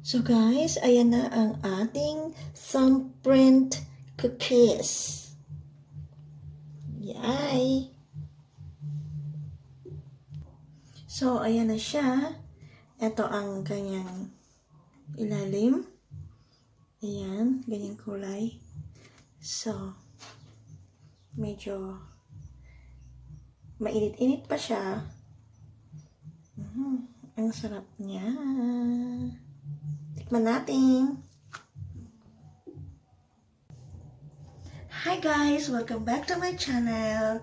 So guys, ayan na ang ating thumbprint cookies. Yay! So, ayan na siya. Ito ang kanyang ilalim. Ayan, ganyang kulay. So, medyo mainit-init pa siya. Ang sarap niya. Tikman natin. Hi guys! Welcome back to my channel.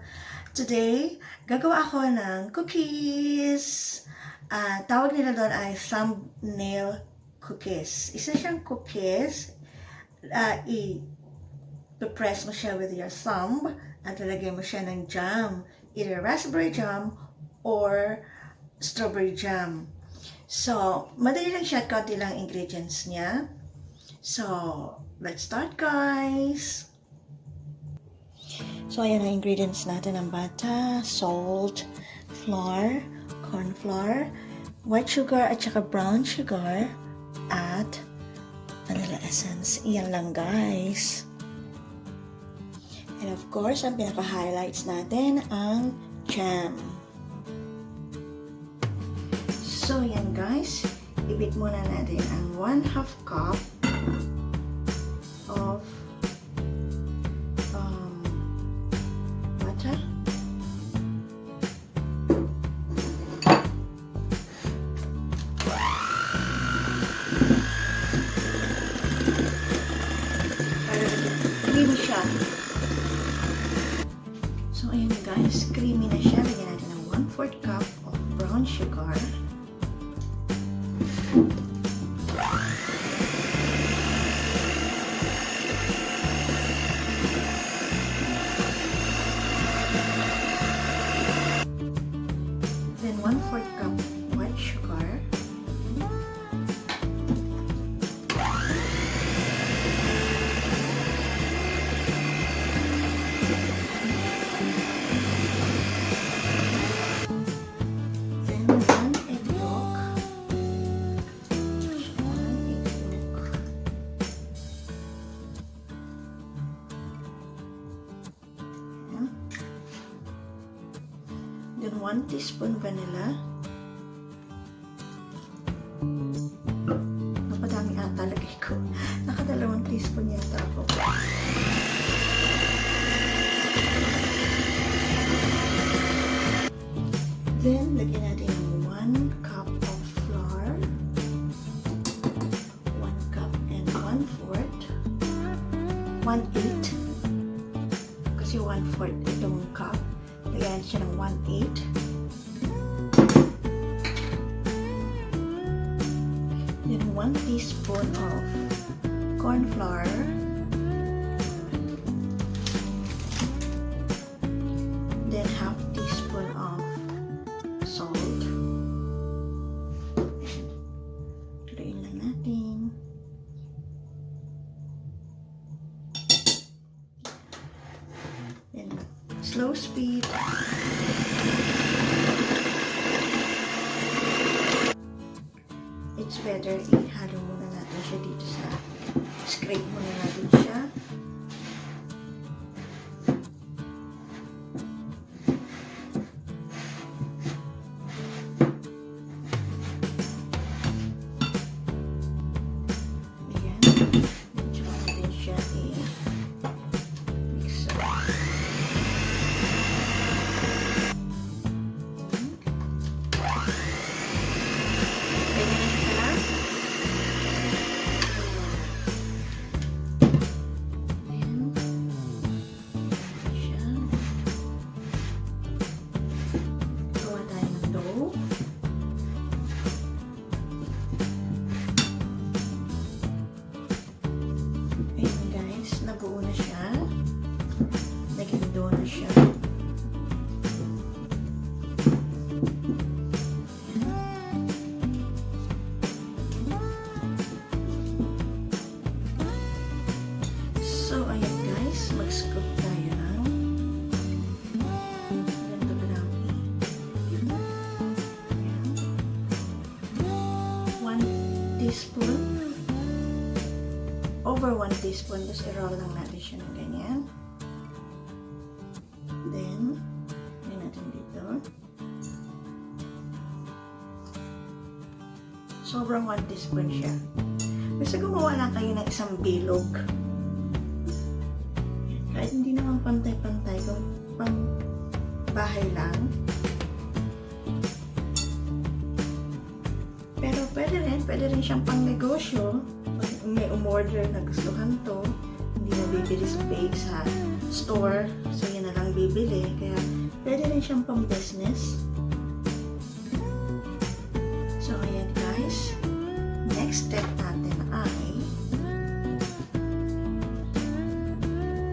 Today, gagawa ako ng cookies. Tawag nila doon ay thumbnail cookies. Isa siyang cookies. I-press mo siya with your thumb at lalagay mo siya ng jam. Either raspberry jam or strawberry jam. So, madali lang siya. Konti lang ingredients niya. So, let's start guys! So, ayan ang ingredients natin ng bata. Salt, flour, corn flour, white sugar at saka brown sugar, at vanilla essence. Iyan lang guys. And of course, ang pinaka-highlights natin, ang jam. So, yan guys. Ibit muna natin ang 1/2 cup of butter. Creamy siya. So, ayan guys. Creamy na siya. Lagyan natin ng 1/4 cup of brown sugar. Then 1/4 cup white sugar. Then 1 egg yolk. Then 1 teaspoon vanilla. Napadami ata lagay ko. Nakadalawang teaspoon yata ako. Then, lagyan natin 1 cup of flour. 1 cup and 1/4. 1/8. Kasi 1/4 itong cup. Lagyan siya ng 1/8. Then 1 teaspoon of corn flour. Then 1/2 teaspoon of salt. Haluin lang natin. Then slow speed. It's better ihalo muna natin siya dito sa scrape muna natin siya. Ayan. Medyo natin siya i-mix up. teaspoon. Over 1 teaspoon. Tapos i-roll lang natin siya ng ganyan. Then, lagyan natin dito. Sobrang 1 teaspoon siya. Basta gumawa lang kayo ng isang bilog. Kahit hindi naman pantay-pantay, kung pang bahay lang. Pero pwede rin siyang pang negosyo. Pag may umorder na gustuhan to, hindi na bibili sa store, so yun na lang bibili. Kaya pwede rin siyang pang business. So ayan guys, next step natin ay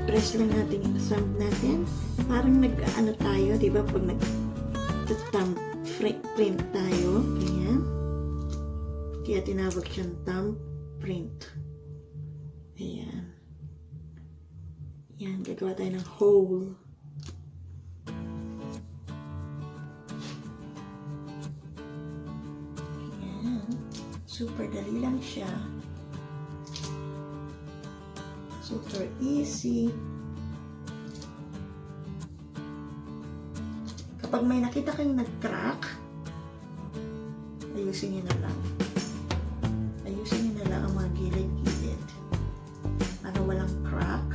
press lang natin yung thumb natin. Parang nag-ano tayo, di ba? Pag nag-thumbprint tayo, ganyan. Kaya tinawag siyang thumbprint. Ayan. Ayan, gagawa tayo ng hole. Ayan. Super dali lang siya. Super easy. Kapag may nakita kayong nag-crack, ayusin niyo na lang. Ayusin niyo na lang ang mga gilid-gilid para walang crack.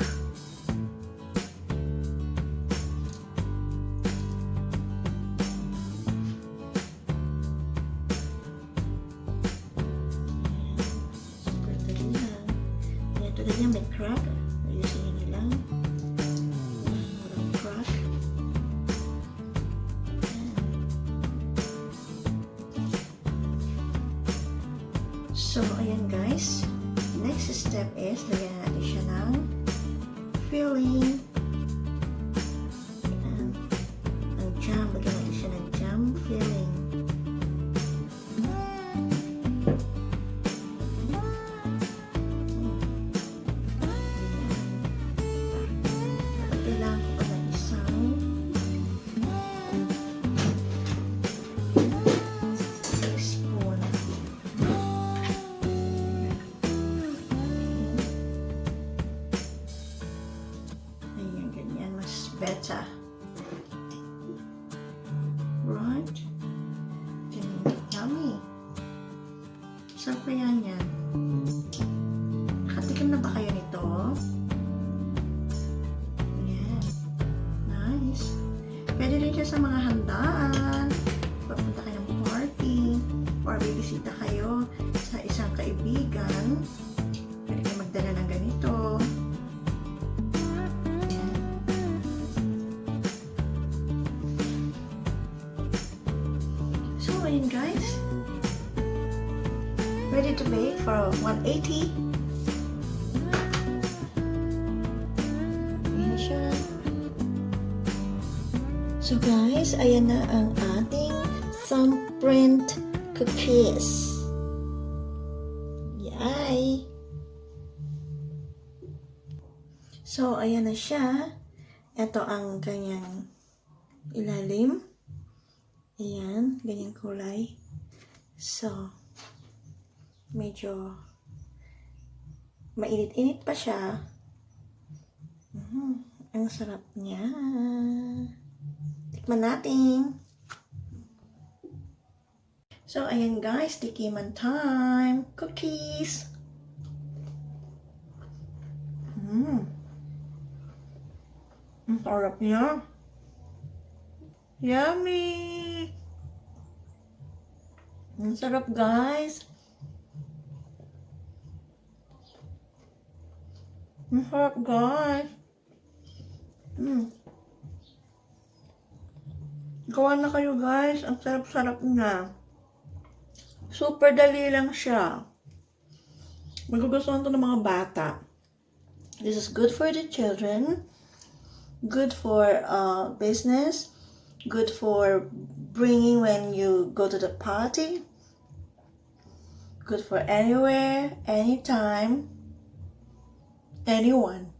Super dali lang. Ayan, tulad niya may crack. Ayusin niyo na lang. Walang crack. So, ayan guys. Next step is, lagyan natin siya ng filling. Ayan. Ang jam. Lagyan natin siya ng jam filling. Kailangan ko pa ng isang spoon. Better. Right? Yummy. Sarap pa yan. Nakatikim na ba kayo nito? Ayan. Nice. Pwede rin siya sa mga handaan. Papunta kayo ng party. Or bibisita kayo sa isang kaibigan. Pwede kayo magdala ng ganito. So, ayun guys. Ready to bake for 180. Ayan siya. So guys, ayan na ang ating thumbprint cookies. Yay! So, ayan na siya. Ito ang kanyang ilalim. Ayan, ganyang kulay. So, medyo mainit-init pa siya. Ang sarap niya. Tikman natin. So, ayan guys, tikiman time. Cookies. Ang sarap niya. Yummy! Ang sarap guys. Ang sarap guys. Gawa na kayo guys. Ang sarap-sarap na. Super dali lang siya. Magugustuhan to ng mga bata. This is good for the children. Good for business. Good for bringing when you go to the party. Good for anywhere, anytime, anyone.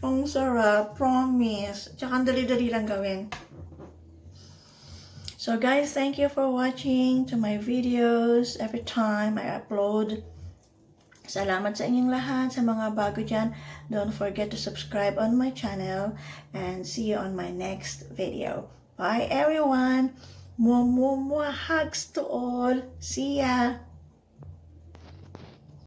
Ang sarap, promise. Tsaka ang dali-dali lang gawin. So guys, thank you for watching to my videos every time I upload. Salamat sa inyong lahat, sa mga bago dyan. Don't forget to subscribe on my channel and see you on my next video. Bye everyone! Mwah, mwah, mwah. Hugs to all. See ya!